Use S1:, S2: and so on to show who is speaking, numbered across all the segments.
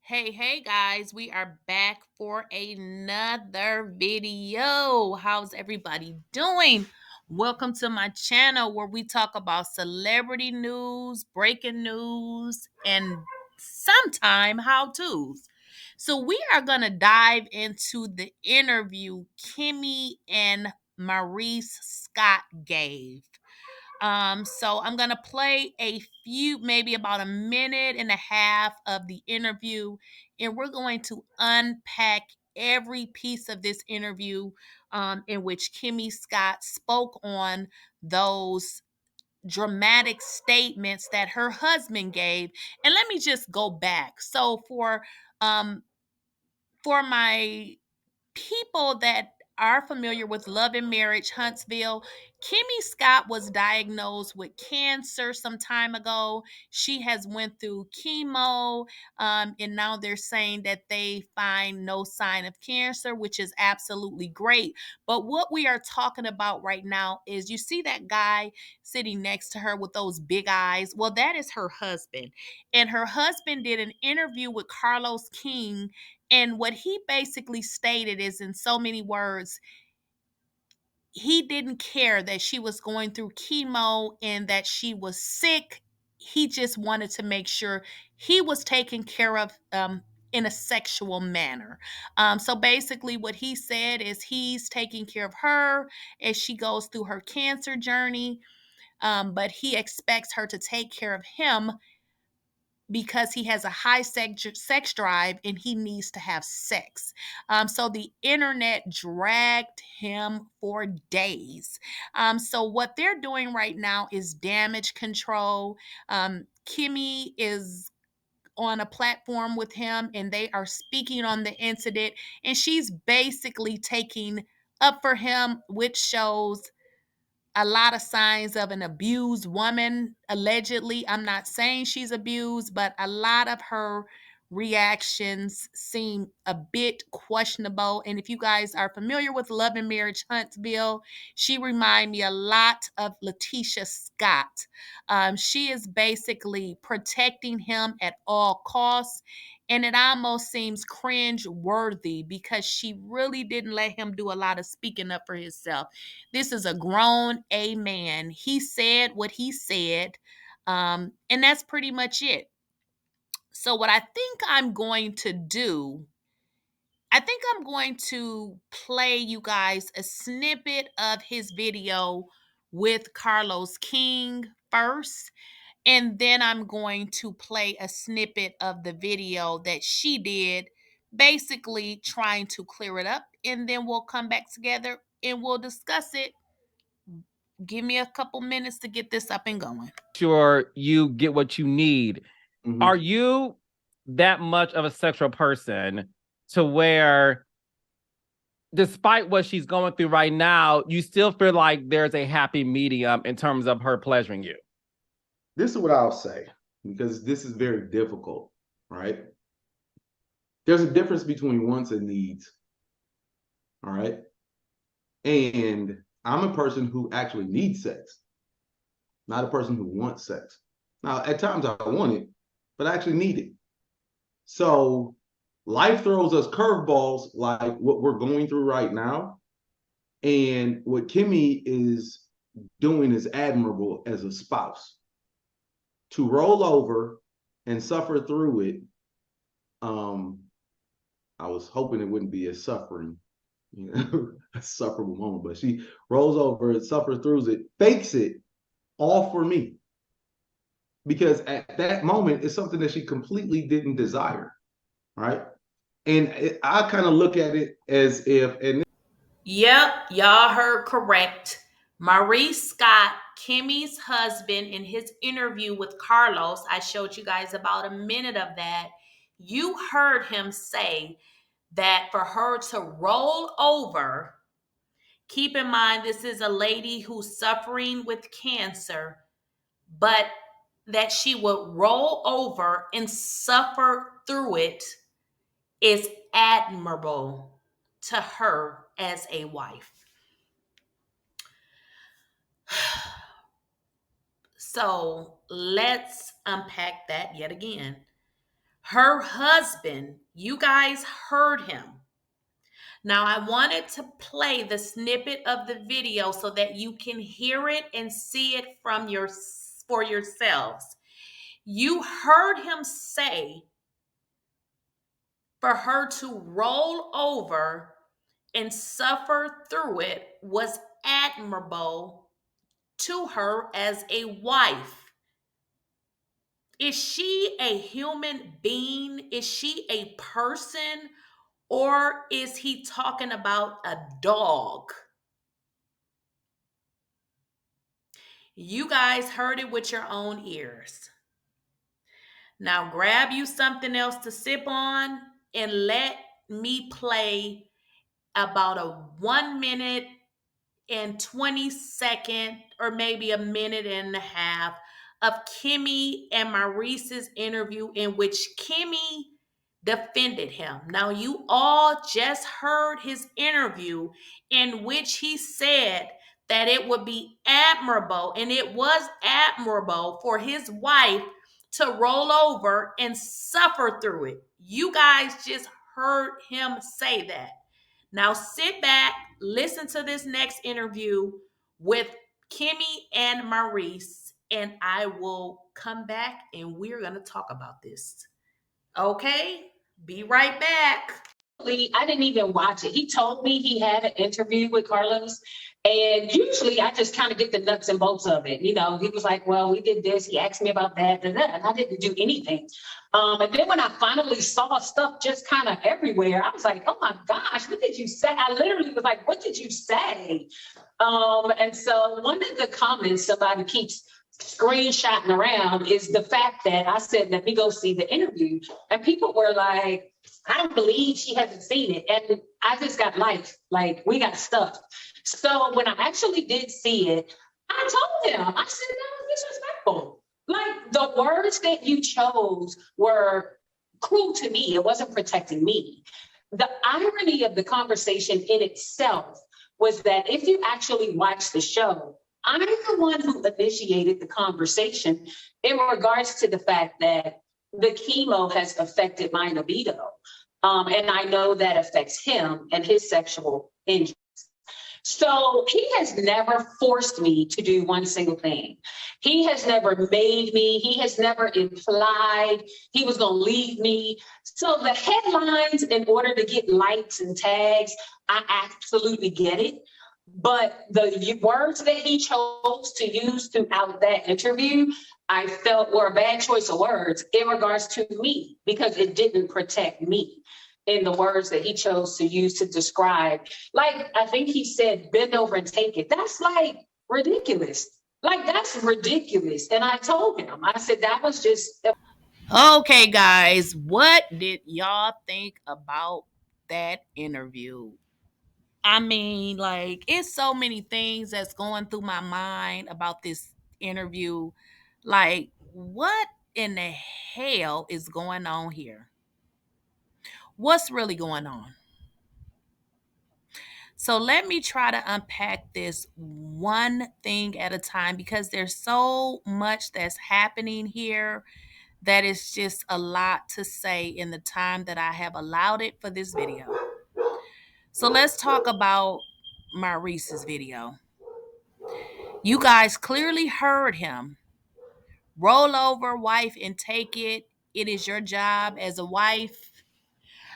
S1: Hey guys, we are back for another video. How's everybody doing? Welcome to my channel where we talk about celebrity news, breaking news, and sometime how-tos. So we are going to dive into the interview Kimmi and Maurice Scott gave. So I'm gonna play a few, maybe about a minute and a half of the interview, and we're going to unpack every piece of this interview in which Kimmi Scott spoke on those dramatic statements that her husband gave. And let me just go back. So for my people that are familiar with Love and Marriage Huntsville, Kimmi Scott was diagnosed with cancer some time ago. She has went through chemo, and now they're saying that they find no sign of cancer, which is absolutely great. But what we are talking about right now is, you see that guy sitting next to her with those big eyes? Well, that is her husband. And her husband did an interview with Carlosking, and what he basically stated is, in so many words, he didn't care that she was going through chemo and that she was sick. He just wanted to make sure he was taken care of in a sexual manner. So basically, what he said is he's taking care of her as she goes through her cancer journey, but he expects her to take care of him because he has a high sex drive and he needs to have sex. So the internet dragged him for days. So what they're doing right now is damage control. Kimmi is on a platform with him and they are speaking on the incident, and she's basically taking up for him, which shows a lot of signs of an abused woman, allegedly. I'm not saying she's abused, but a lot of her reactions seem a bit questionable. And if you guys are familiar with Love and Marriage Huntsville, she reminds me a lot of Letitia Scott. She is basically protecting him at all costs. And it almost seems cringe worthy because she really didn't let him do a lot of speaking up for himself. This is a grown A man. He said what he said, and that's pretty much it. So, what I think I'm going to do, I think I'm going to play you guys a snippet of his video with Carlosking first, and then I'm going to play a snippet of the video that she did, basically trying to clear it up, and then we'll come back together and we'll discuss it. Give me a couple minutes to get this up and going.
S2: Sure you get what you need.
S3: Mhm.
S2: Are you that much of a sexual person to where, despite what she's going through right now, you still feel like there's a happy medium in terms of her pleasuring you?
S3: This is what I'll say, because this is very difficult, right? There's a difference between wants and needs, all right? And I'm a person who actually needs sex, not a person who wants sex. Now, at times I want it, but I actually need it. So life throws us curveballs like what we're going through right now. And what Kimmi is doing is admirable as a spouse. To roll over and suffer through it, I was hoping it wouldn't be a suffering, a sufferable moment, but she rolls over and suffers through it, fakes it all for me. Because at that moment, it's something that she completely didn't desire, right? And I kind of look at it as if, and
S1: Yep, y'all heard correct. Maurice Scott, Kimmi's husband, in his interview with Carlos, I showed you guys about a minute of that. You heard him say that for her to roll over, keep in mind, this is a lady who's suffering with cancer, but that she would roll over and suffer through it is admirable to her as a wife. So let's unpack that yet again. Her husband, you guys heard him. Now, I wanted to play the snippet of the video so that you can hear it and see it for yourselves. You heard him say for her to roll over and suffer through it was admirable to her as a wife. Is she a human being? Is she a person? Or is he talking about a dog? You guys heard it with your own ears. Now grab you something else to sip on and let me play about a 1 minute and 20-second, or maybe a minute and a half, of Kimmi and Maurice's interview in which Kimmi defended him. Now, you all just heard his interview in which he said that it would be admirable, and it was admirable for his wife to roll over and suffer through it. You guys just heard him say that. Now sit back, listen to this next interview with Kimmi and Maurice, and I will come back and we're going to talk about this. Okay? Be right back.
S4: I didn't even watch it. He told me he had an interview with Carlos, and usually I just kind of get the nuts and bolts of it. You know, he was like, well, we did this. He asked me about that, and I didn't do anything. And then when I finally saw stuff just kind of everywhere, I was like, oh my gosh, what did you say? I literally was like, what did you say? And so one of the comments somebody keeps screenshotting around is the fact that I said, let me go see the interview. And people were like, I don't believe she hasn't seen it. And I just got life. Like, we got stuff. So when I actually did see it, I told him, I said, that was disrespectful. Like, the words that you chose were cruel to me. It wasn't protecting me. The irony of the conversation in itself was that if you actually watch the show, I'm the one who initiated the conversation in regards to the fact that the chemo has affected my libido. And I know that affects him and his sexual injuries. So he has never forced me to do one single thing. He has never made me. He has never implied he was going to leave me. So the headlines, in order to get likes and tags, I absolutely get it. But the words that he chose to use throughout that interview, I felt were a bad choice of words in regards to me, because it didn't protect me in the words that he chose to use to describe. Like, I think he said, bend over and take it. That's like ridiculous. Like, that's ridiculous. And I told him, I said, that was just.
S1: Okay, guys, what did y'all think about that interview? I mean, like, it's so many things that's going through my mind about this interview. Like, what in the hell is going on here? What's really going on? So let me try to unpack this one thing at a time, because there's so much that's happening here that it's just a lot to say in the time that I have allowed it for this video. So let's talk about Maurice's video. You guys clearly heard him. Roll over, wife, and take it. It is your job as a wife.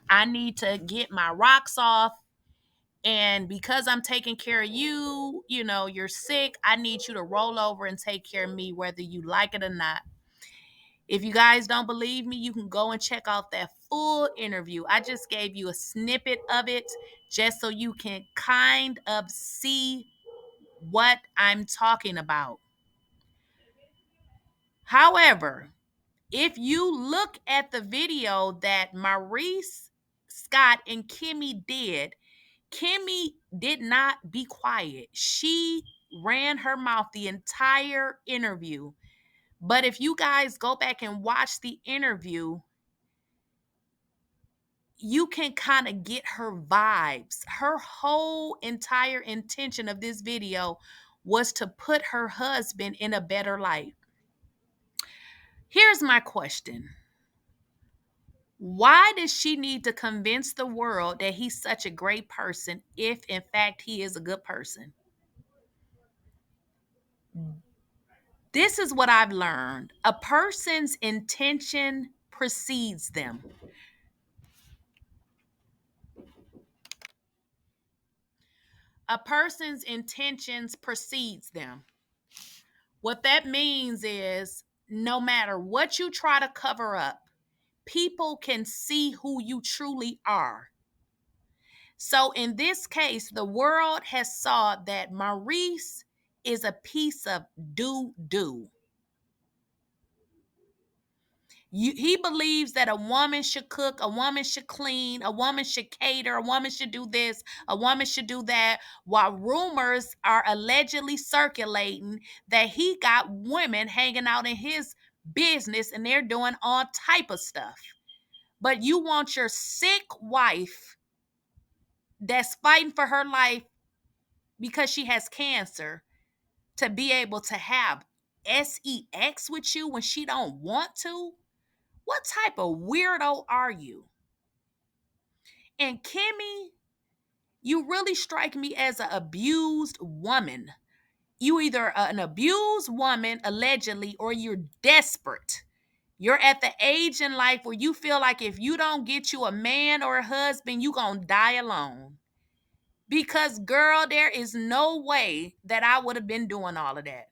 S1: I need to get my rocks off. And because I'm taking care of you, you know, you're sick, I need you to roll over and take care of me, whether you like it or not. If you guys don't believe me, you can go and check out that full interview. I just gave you a snippet of it just so you can kind of see what I'm talking about. However, if you look at the video that Maurice, Scott, and Kimmi did, Kimmi did not be quiet. She ran her mouth the entire interview. But if you guys go back and watch the interview, you can kind of get her vibes. Her whole entire intention of this video was to put her husband in a better light. Here's my question. Why does she need to convince the world that he's such a great person if, in fact, he is a good person? This is what I've learned. A person's intention precedes them. A person's intentions precedes them. What that means is no matter what you try to cover up, people can see who you truly are. So in this case, the world has saw that Maurice is a piece of doo-doo. He believes that a woman should cook, a woman should clean, a woman should cater, a woman should do this, a woman should do that, while rumors are allegedly circulating that he got women hanging out in his business and they're doing all type of stuff. But you want your sick wife that's fighting for her life because she has cancer to be able to have sex with you when she don't want to? What type of weirdo are you? And Kimmi, you really strike me as an abused woman. You either an abused woman, allegedly, or you're desperate. You're at the age in life where you feel like if you don't get you a man or a husband, you're going to die alone. Because, girl, there is no way that I would have been doing all of that.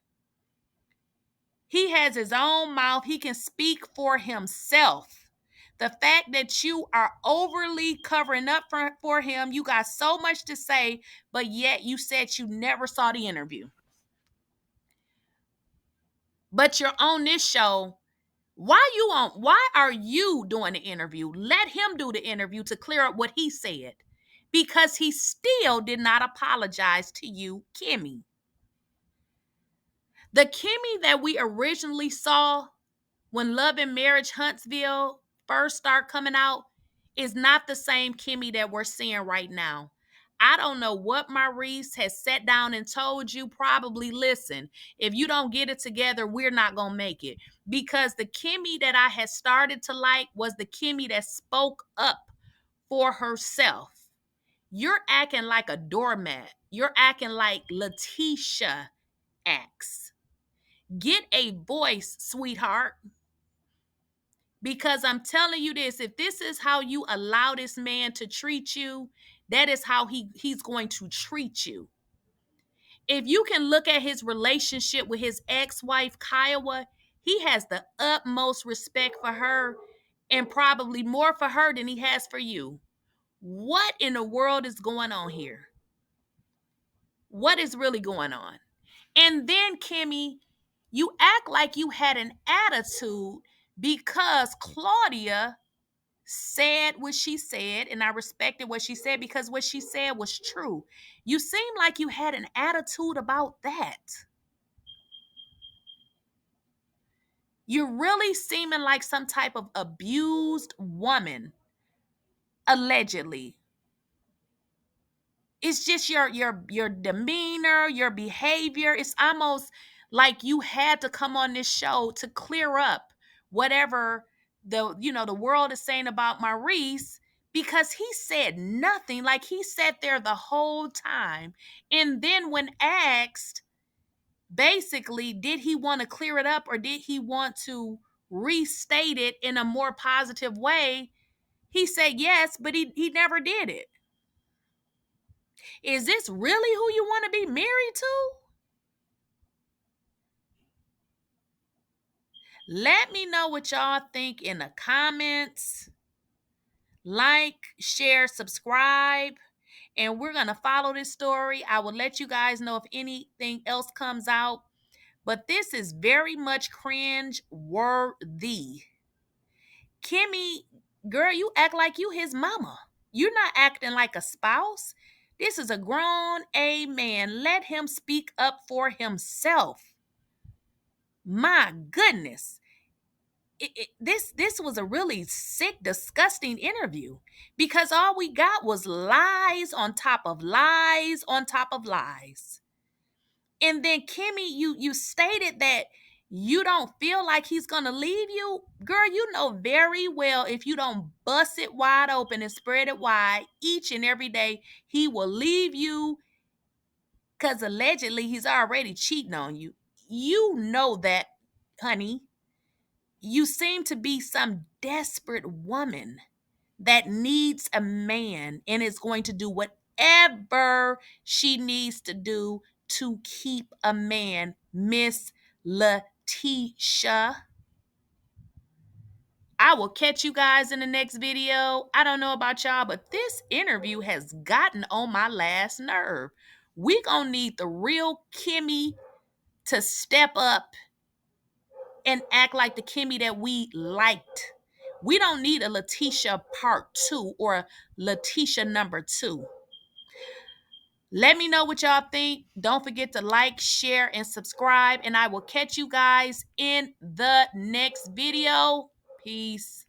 S1: He has his own mouth. He can speak for himself. The fact that you are overly covering up for him, you got so much to say, but yet you said you never saw the interview. But you're on this show. Why are you doing the interview? Let him do the interview to clear up what he said. Because he still did not apologize to you, Kimmi. The Kimmi that we originally saw when Love and Marriage Huntsville first started coming out is not the same Kimmi that we're seeing right now. I don't know what Maurice has sat down and told you. Probably, listen, if you don't get it together, we're not going to make it. Because the Kimmi that I had started to like was the Kimmi that spoke up for herself. You're acting like a doormat. You're acting like Letitia acts. Get a voice, sweetheart. Because I'm telling you this, if this is how you allow this man to treat you, that is how he's going to treat you. If you can look at his relationship with his ex-wife, Kiowa, he has the utmost respect for her and probably more for her than he has for you. What in the world is going on here? What is really going on? And then, Kimmi, you act like you had an attitude because Claudia said what she said, and I respected what she said because what she said was true. You seem like you had an attitude about that. You're really seeming like some type of abused woman, allegedly. It's just your demeanor, your behavior. It's almost like you had to come on this show to clear up whatever the world is saying about Maurice, because he said nothing. Like, he sat there the whole time. And then when asked, basically, did he want to clear it up or did he want to restate it in a more positive way? He said yes, but he never did it. Is this really who you want to be married to? Let me know what y'all think in the comments. Like, share, subscribe, and we're going to follow this story. I will let you guys know if anything else comes out, but this is very much cringe worthy. Kimmi, girl, you act like you his mama. You're not acting like a spouse. This is a grown A man. Let him speak up for himself. My goodness. This was a really sick, disgusting interview because all we got was lies on top of lies on top of lies. And then, Kimmi, you stated that You don't feel like he's gonna leave you? Girl, you know very well if you don't bust it wide open and spread it wide each and every day, he will leave you because allegedly he's already cheating on you. You know that, honey. You seem to be some desperate woman that needs a man and is going to do whatever she needs to do to keep a man, Miss Letitia. I will catch you guys in the next video. I don't know about y'all, but this interview has gotten on my last nerve. We gonna need the real Kimmi to step up and act like the Kimmi that we liked. We don't need a Letitia part 2 or a Letitia number 2. Let me know what y'all think. Don't forget to like, share, and subscribe. And I will catch you guys in the next video. Peace.